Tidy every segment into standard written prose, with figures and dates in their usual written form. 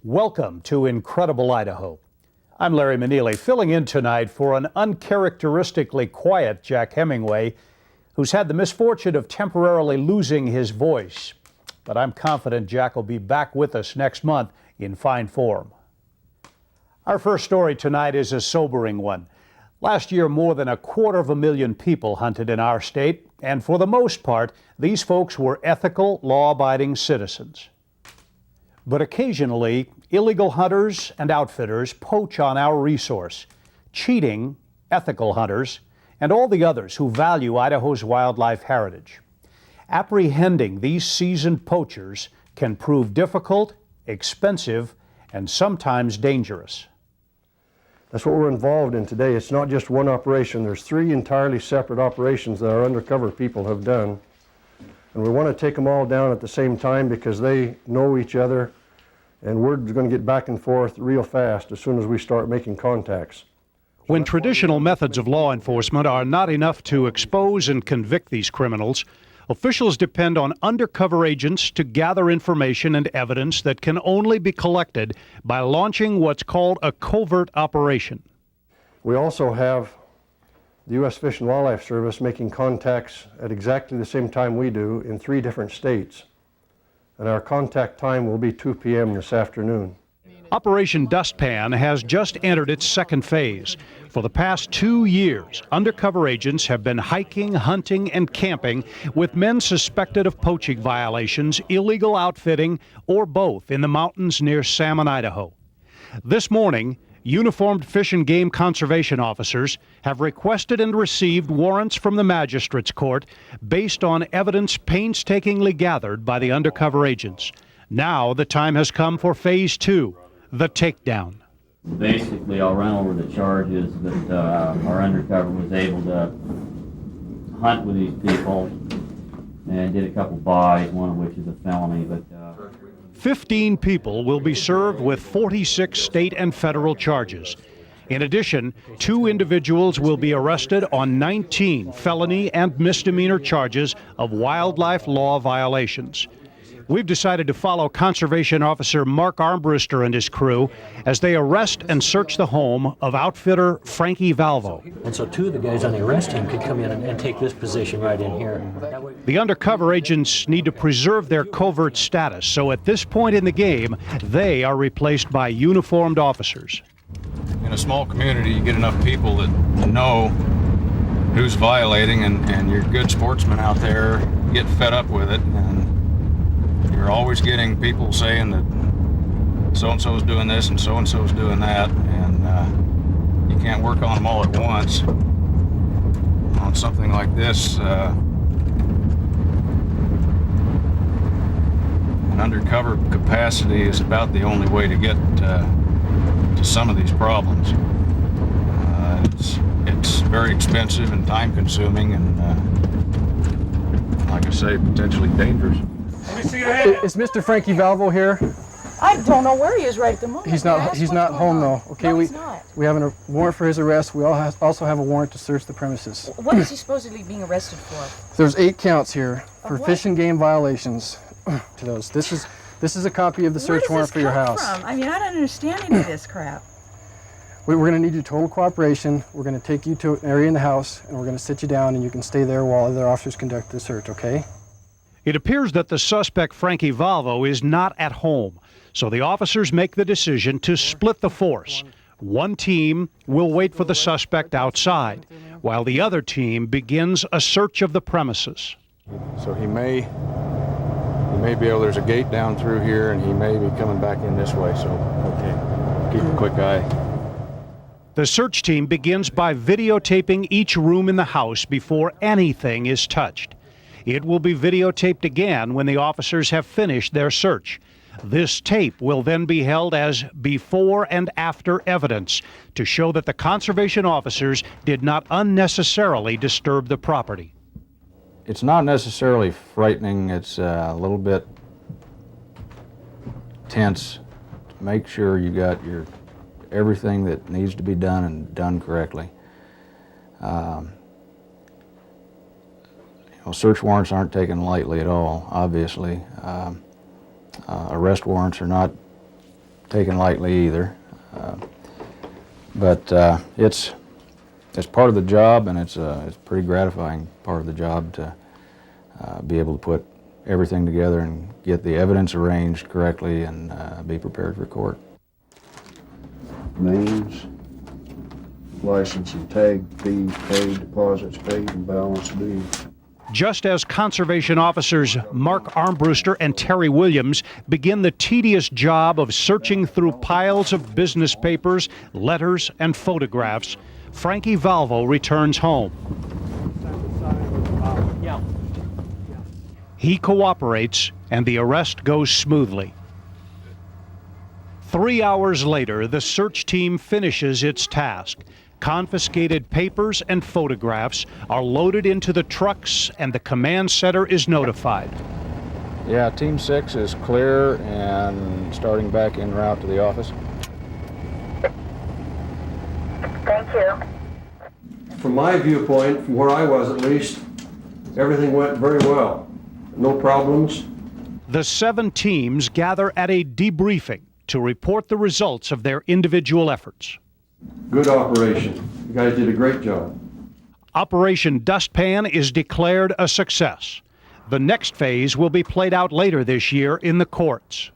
Welcome to Incredible Idaho. I'm Larry Manili, filling in tonight for an uncharacteristically quiet Jack Hemingway, who's had the misfortune of temporarily losing his voice. But I'm confident Jack will be back with us next month in fine form. Our first story tonight is a sobering one. Last year, more than 250,000 people hunted in our state, and for the most part, these folks were ethical, law-abiding citizens. But occasionally, illegal hunters and outfitters poach on our resource, cheating ethical hunters and all the others who value Idaho's wildlife heritage. Apprehending these seasoned poachers can prove difficult, expensive, and sometimes dangerous. That's what we're involved in today. It's not just one operation. There's 3 entirely separate operations that our undercover people have done. And we want to take them all down at the same time because they know each other, and word's going to get back and forth real fast as soon as we start making contacts. When traditional methods of law enforcement are not enough to expose and convict these criminals, officials depend on undercover agents to gather information and evidence that can only be collected by launching what's called a covert operation. We also have the U.S. Fish and Wildlife Service making contacts at exactly the same time we do in 3 different states. And our contact time will be 2 p.m. this afternoon. Operation Dustpan has just entered its second phase. For the past 2 years, undercover agents have been hiking, hunting, and camping with men suspected of poaching violations, illegal outfitting, or both in the mountains near Salmon, Idaho. This morning, uniformed Fish and Game conservation officers have requested and received warrants from the magistrate's court based on evidence painstakingly gathered by the undercover agents. Now the time has come for phase 2, the takedown. Basically, I'll run over the charges that our undercover was able to hunt with these people and did a couple buys, one of which is a felony. But 15 people will be served with 46 state and federal charges. In addition, 2 individuals will be arrested on 19 felony and misdemeanor charges of wildlife law violations. We've decided to follow Conservation Officer Mark Armbruster and his crew as they arrest and search the home of outfitter Frankie Valvo. And so 2 of the guys on the arrest team could come in and take this position right in here. The undercover agents need to preserve their covert status, so at this point in the game, they are replaced by uniformed officers. In a small community, you get enough people that know who's violating, and your good sportsmen out there get fed up with it. And you're always getting people saying that so-and-so's doing this and so-and-so's doing that, and you can't work on them all at once. On something like this, an undercover capacity is about the only way to get to some of these problems. It's very expensive and time-consuming, and like I say, potentially dangerous. Is Mr. Frankie Valvo here? I don't know where he is right at the moment. He's not home though. Okay, no, we he's not. We have a warrant for his arrest. We also have a warrant to search the premises. What is he supposedly being arrested for? There's 8 counts here for what? Fish and Game violations. To those. This is a copy of the search warrant for your house. From? I mean, I don't understand any of this crap. We're going to need your total cooperation. We're going to take you to an area in the house, and we're going to sit you down, and you can stay there while other officers conduct the search. Okay? It appears that the suspect, Frankie Valvo, is not at home, so the officers make the decision to split the force. One team will wait for the suspect outside, while the other team begins a search of the premises. So he may be able, there's a gate down through here, and he may be coming back in this way, so okay, keep a quick eye. The search team begins by videotaping each room in the house before anything is touched. It will be videotaped again when the officers have finished their search. This tape will then be held as before and after evidence to show that the conservation officers did not unnecessarily disturb the property. It's not necessarily frightening, it's a little bit tense. Make sure you got everything that needs to be done and done correctly. Search warrants aren't taken lightly at all, obviously. Arrest warrants are not taken lightly either. But it's part of the job, and it's a pretty gratifying part of the job to be able to put everything together and get the evidence arranged correctly and be prepared for court. Names, license and tag fees paid, deposits paid, and balance due. Just as conservation officers Mark Armbruster and Terry Williams begin the tedious job of searching through piles of business papers, letters, and photographs, Frankie Valvo returns home. He cooperates, and the arrest goes smoothly. 3 hours later, the search team finishes its task. Confiscated papers and photographs are loaded into the trucks, and the command center is notified. Yeah, Team 6 is clear and starting back en route to the office. Thank you. From my viewpoint, from where I was at least, everything went very well. No problems. The 7 teams gather at a debriefing to report the results of their individual efforts. Good operation. You guys did a great job. Operation Dustpan is declared a success. The next phase will be played out later this year in the courts.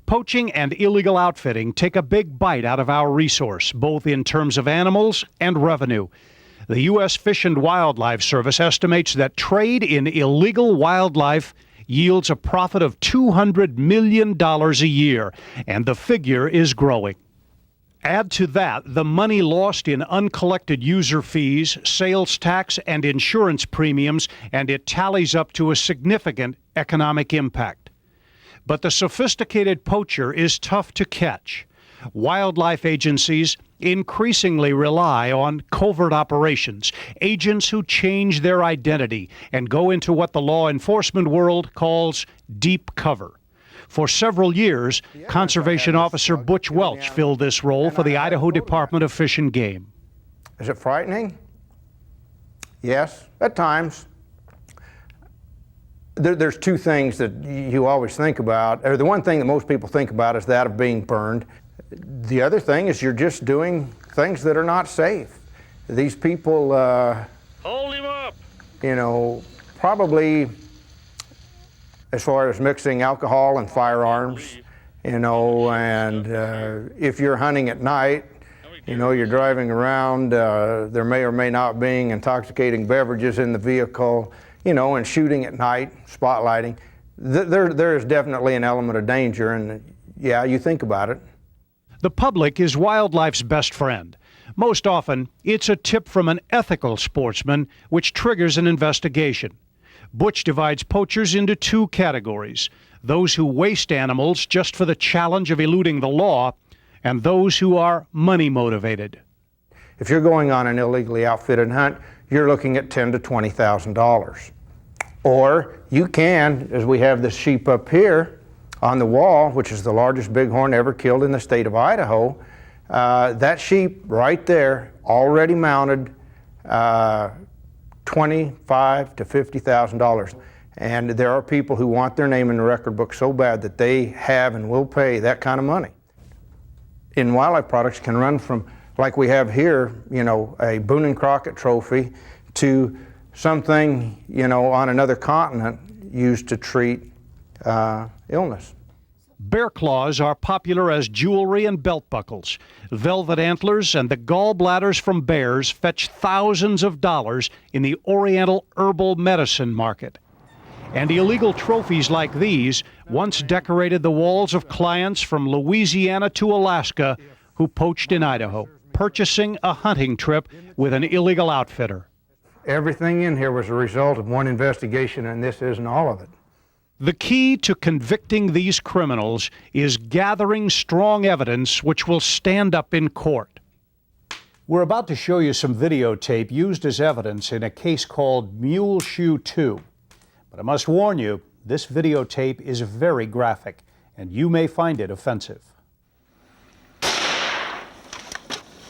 Poaching and illegal outfitting take a big bite out of our resource, both in terms of animals and revenue. The U.S. Fish and Wildlife Service estimates that trade in illegal wildlife yields a profit of $200 million a year, and the figure is growing. Add to that the money lost in uncollected user fees, sales tax, and insurance premiums, and it tallies up to a significant economic impact. But the sophisticated poacher is tough to catch. Wildlife agencies increasingly rely on covert operations, agents who change their identity and go into what the law enforcement world calls deep cover. For several years, Conservation Officer Butch Welch filled this role for the Idaho Department of Fish and Game. Is it frightening? Yes, at times. There's 2 things that you always think about, or the one thing that most people think about is that of being burned. The other thing is you're just doing things that are not safe. These people, Hold him up! you know, probably as far as mixing alcohol and firearms, you know, and if you're hunting at night, you know, you're driving around, there may or may not be intoxicating beverages in the vehicle, you know, and shooting at night, spotlighting. There is definitely an element of danger, and yeah, you think about it. The public is wildlife's best friend. Most often, it's a tip from an ethical sportsman which triggers an investigation. Butch divides poachers into 2 categories: those who waste animals just for the challenge of eluding the law, and those who are money motivated. If you're going on an illegally outfitted hunt, you're looking at $10,000 to $20,000. Or you can, as we have this sheep up here on the wall, which is the largest bighorn ever killed in the state of Idaho, that sheep right there, already mounted, $25,000 to $50,000. And there are people who want their name in the record book so bad that they have and will pay that kind of money. In wildlife products can run from, like we have here, you know, a Boone and Crockett trophy, to something, you know, on another continent used to treat illness. Bear claws are popular as jewelry and belt buckles. Velvet antlers and the gallbladders from bears fetch thousands of dollars in the Oriental herbal medicine market. And illegal trophies like these once decorated the walls of clients from Louisiana to Alaska who poached in Idaho, purchasing a hunting trip with an illegal outfitter. Everything in here was a result of one investigation, and this isn't all of it. The key to convicting these criminals is gathering strong evidence which will stand up in court. We're about to show you some videotape used as evidence in a case called Mule Shoe 2. But I must warn you, this videotape is very graphic, and you may find it offensive.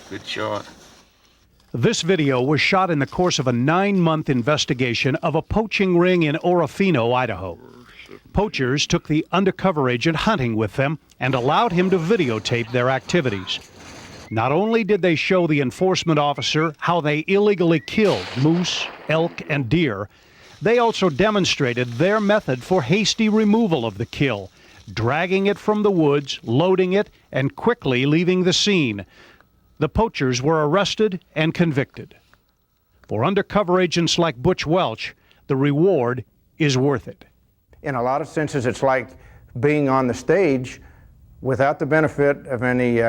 Good shot. This video was shot in the course of a 9-month investigation of a poaching ring in Orofino, Idaho. Poachers took the undercover agent hunting with them and allowed him to videotape their activities. Not only did they show the enforcement officer how they illegally killed moose, elk, and deer, they also demonstrated their method for hasty removal of the kill, dragging it from the woods, loading it, and quickly leaving the scene. The poachers were arrested and convicted. For undercover agents like Butch Welch, the reward is worth it. In a lot of senses, it's like being on the stage without the benefit of any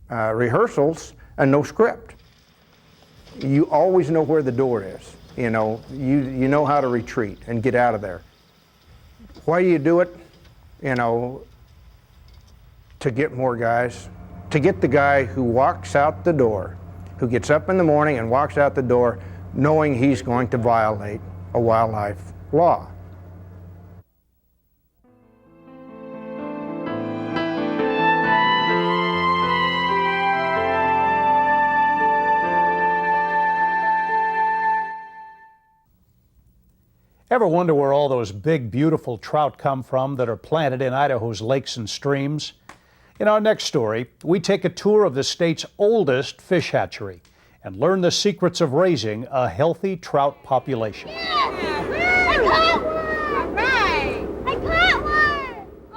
rehearsals and no script. You always know where the door is. You know how to retreat and get out of there. Why do you do it? To get more guys, to get the guy who walks out the door, who gets up in the morning and walks out the door knowing he's going to violate a wildlife law. Ever wonder where all those big, beautiful trout come from that are planted in Idaho's lakes and streams? In our next story, we take a tour of the state's oldest fish hatchery and learn the secrets of raising a healthy trout population.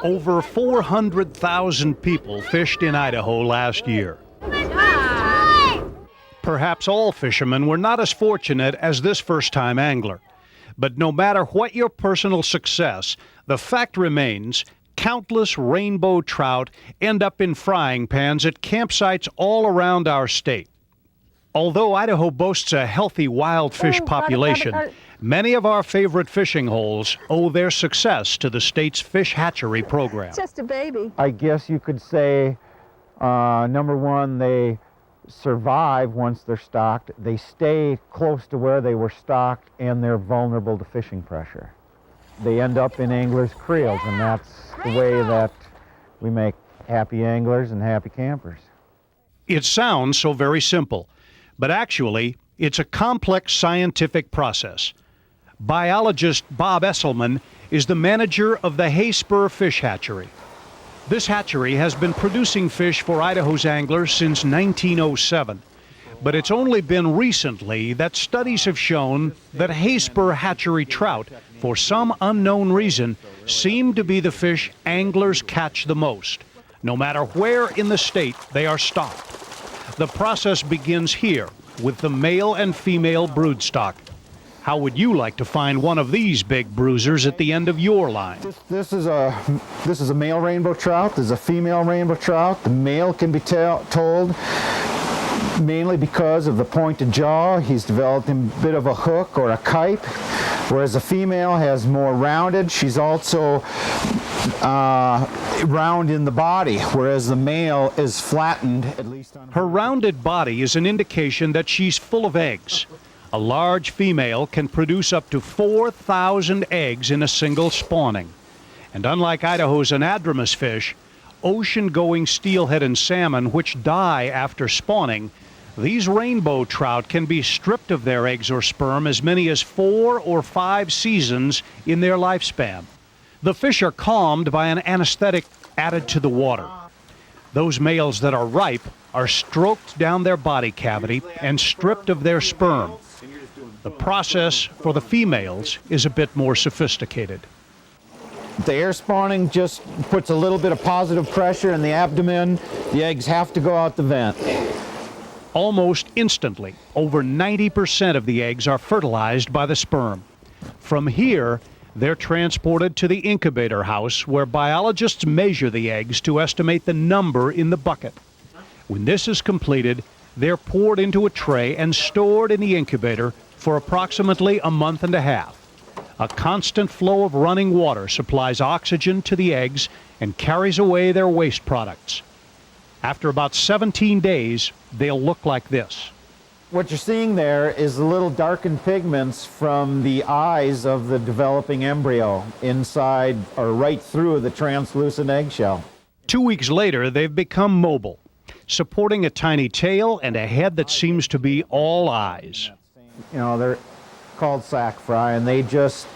Over 400,000 people fished in Idaho last year. Perhaps all fishermen were not as fortunate as this first-time angler. But no matter what your personal success, the fact remains countless rainbow trout end up in frying pans at campsites all around our state. Although Idaho boasts a healthy wild fish population, many of our favorite fishing holes owe their success to the state's fish hatchery program. Just a baby. I guess you could say, number one, they survive once they're stocked. They stay close to where they were stocked, and they're vulnerable to fishing pressure. They end up in anglers' creels, and that's the way that we make happy anglers and happy campers. It sounds so very simple, but actually it's a complex scientific process. Biologist Bob Esselman is the manager of the Hayspur Fish Hatchery. This hatchery has been producing fish for Idaho's anglers since 1907, but it's only been recently that studies have shown that Hayspur hatchery trout, for some unknown reason, seem to be the fish anglers catch the most, no matter where in the state they are stocked. The process begins here with the male and female broodstock. How would you like to find one of these big bruisers at the end of your line? This is a male rainbow trout. There's a female rainbow trout. The male can be told mainly because of the pointed jaw. He's developed a bit of a hook or a kype, whereas the female has more rounded. She's also round in the body, whereas the male is flattened, at least on her rounded body is an indication that she's full of eggs. A large female can produce up to 4,000 eggs in a single spawning. And unlike Idaho's anadromous fish, ocean-going steelhead and salmon, which die after spawning, these rainbow trout can be stripped of their eggs or sperm as many as 4 or 5 seasons in their lifespan. The fish are calmed by an anesthetic added to the water. Those males that are ripe are stroked down their body cavity and stripped of their sperm. The process for the females is a bit more sophisticated. The air spawning just puts a little bit of positive pressure in the abdomen. The eggs have to go out the vent. Almost instantly, over 90% of the eggs are fertilized by the sperm. From here, they're transported to the incubator house where biologists measure the eggs to estimate the number in the bucket. When this is completed, they're poured into a tray and stored in the incubator for approximately a month and a half. A constant flow of running water supplies oxygen to the eggs and carries away their waste products. After about 17 days, they'll look like this. What you're seeing there is the little darkened pigments from the eyes of the developing embryo inside or right through the translucent eggshell. 2 weeks later, they've become mobile, supporting a tiny tail and a head that seems to be all eyes. You know, they're called sac fry, and they just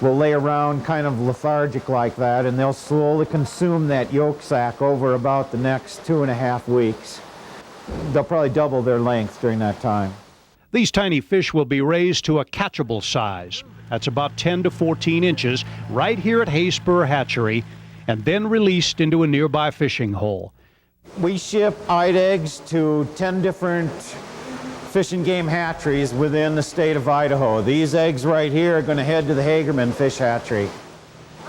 will lay around kind of lethargic like that, and they'll slowly consume that yolk sac over about the next 2.5 weeks. They'll probably double their length during that time. These tiny fish will be raised to a catchable size. That's about 10 to 14 inches right here at Hayspur Hatchery, and then released into a nearby fishing hole. We ship eyed eggs to 10 different fish and game hatcheries within the state of Idaho. These eggs right here are going to head to the Hagerman Fish Hatchery.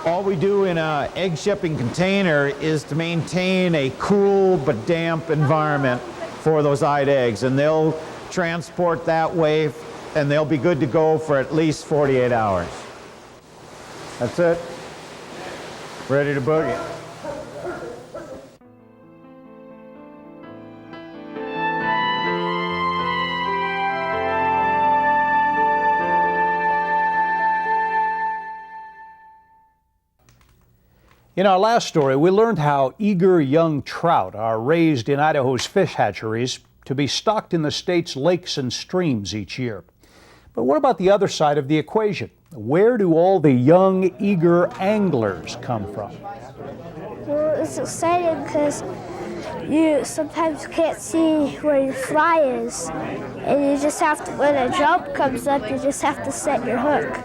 All we do in an egg shipping container is to maintain a cool but damp environment for those eyed eggs, and they'll transport that way, and they'll be good to go for at least 48 hours. That's it. Ready to boogie. In our last story, we learned how eager young trout are raised in Idaho's fish hatcheries to be stocked in the state's lakes and streams each year. But what about the other side of the equation? Where do all the young, eager anglers come from? Well, it's exciting because you sometimes can't see where your fly is, and you just have to, when a jump comes up, you just have to set your hook.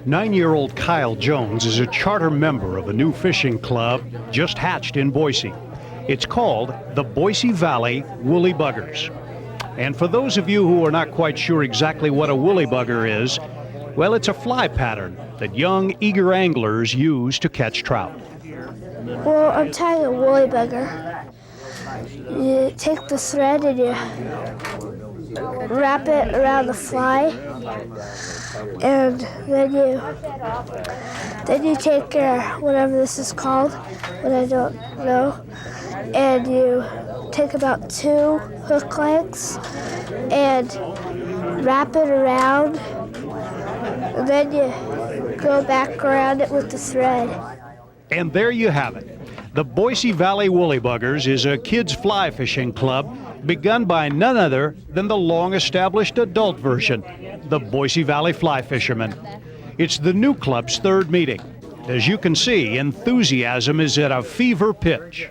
9-year-old Kyle Jones is a charter member of a new fishing club just hatched in Boise. It's called the Boise Valley Woolly Buggers. And for those of you who are not quite sure exactly what a woolly bugger is, well, it's a fly pattern that young, eager anglers use to catch trout. Well, I'm tying a woolly bugger. You take the thread and you wrap it around the fly, and then you take whatever this is called, what I don't know, and you take about 2 hook lengths and wrap it around, and then you go back around it with the thread. And there you have it. The Boise Valley Woolly Buggers is a kids' fly fishing club begun by none other than the long-established adult version, the Boise Valley Fly Fishermen. It's the new club's 3rd meeting. As you can see, enthusiasm is at a fever pitch.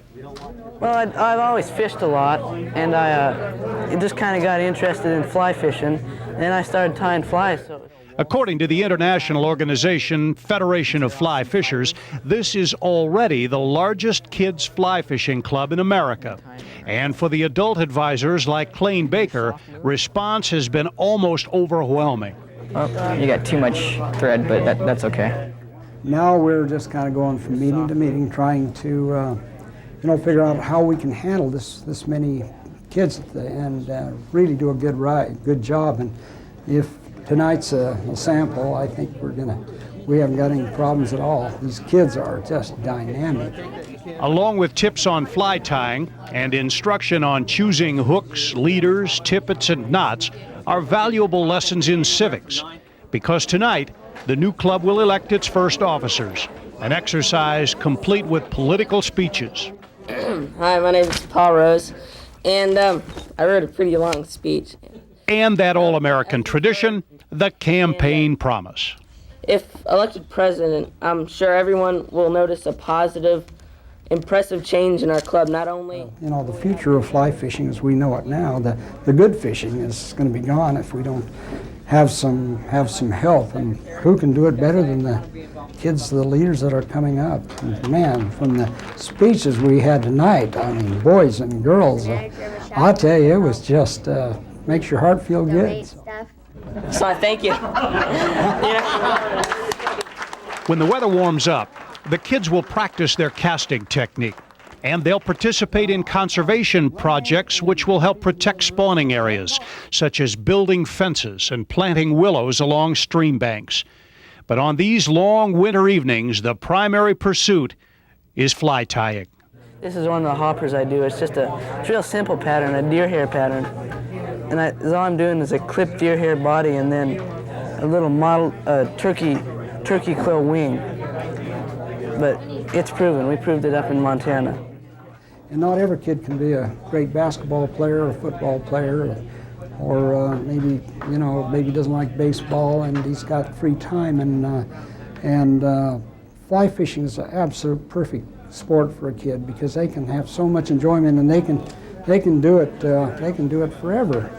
Well, I've always fished a lot, and I just kind of got interested in fly fishing, and then I started tying flies. According to the international organization Federation of Fly Fishers, this is already the largest kids fly fishing club in America. And for the adult advisors like Clayne Baker, response has been almost overwhelming. Well, you got too much thread, but that's okay. Now we're just kind of going from meeting to meeting, trying to figure out how we can handle this many kids and really do a good job. And if tonight's a sample, I think we haven't got any problems at all. These kids are just dynamic. Along with tips on fly tying and instruction on choosing hooks, leaders, tippets, and knots are valuable lessons in civics. Because tonight, the new club will elect its first officers, an exercise complete with political speeches. Hi, my name is Paul Rose, and I wrote a pretty long speech. And that all-American tradition, the campaign promise. If elected president, I'm sure everyone will notice a positive, impressive change in our club, not only... The future of fly fishing as we know it now, the good fishing is going to be gone if we don't have some help. And who can do it better than the kids, the leaders that are coming up? And man, from the speeches we had tonight, I mean, boys and girls, I'll tell you, it was just... makes your heart feel good. So thank you. When the weather warms up, the kids will practice their casting technique, and they'll participate in conservation projects which will help protect spawning areas, such as building fences and planting willows along stream banks. But on these long winter evenings, the primary pursuit is fly tying. This is one of the hoppers I do. It's just a real simple pattern, a deer hair pattern. And all I'm doing is a clipped deer hair body and then a little model turkey quill wing. But it's proven. We proved it up in Montana. And not every kid can be a great basketball player or football player, or maybe doesn't like baseball and he's got free time. And And fly fishing is an absolute perfect sport for a kid because they can have so much enjoyment, and they can do it forever.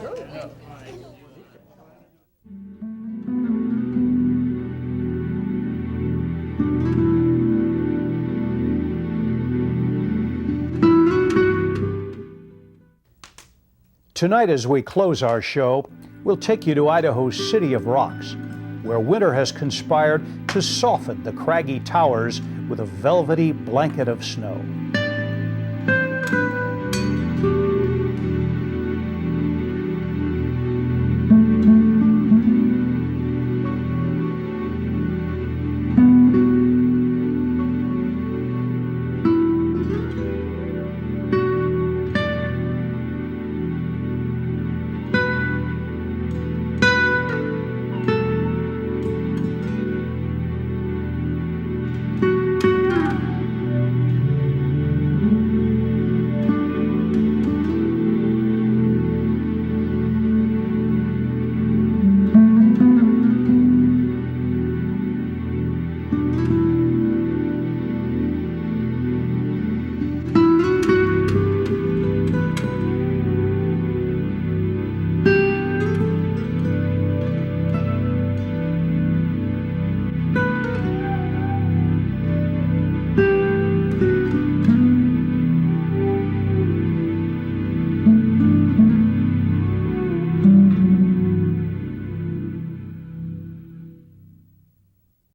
Tonight, as we close our show, we'll take you to Idaho's City of Rocks, where winter has conspired to soften the craggy towers with a velvety blanket of snow.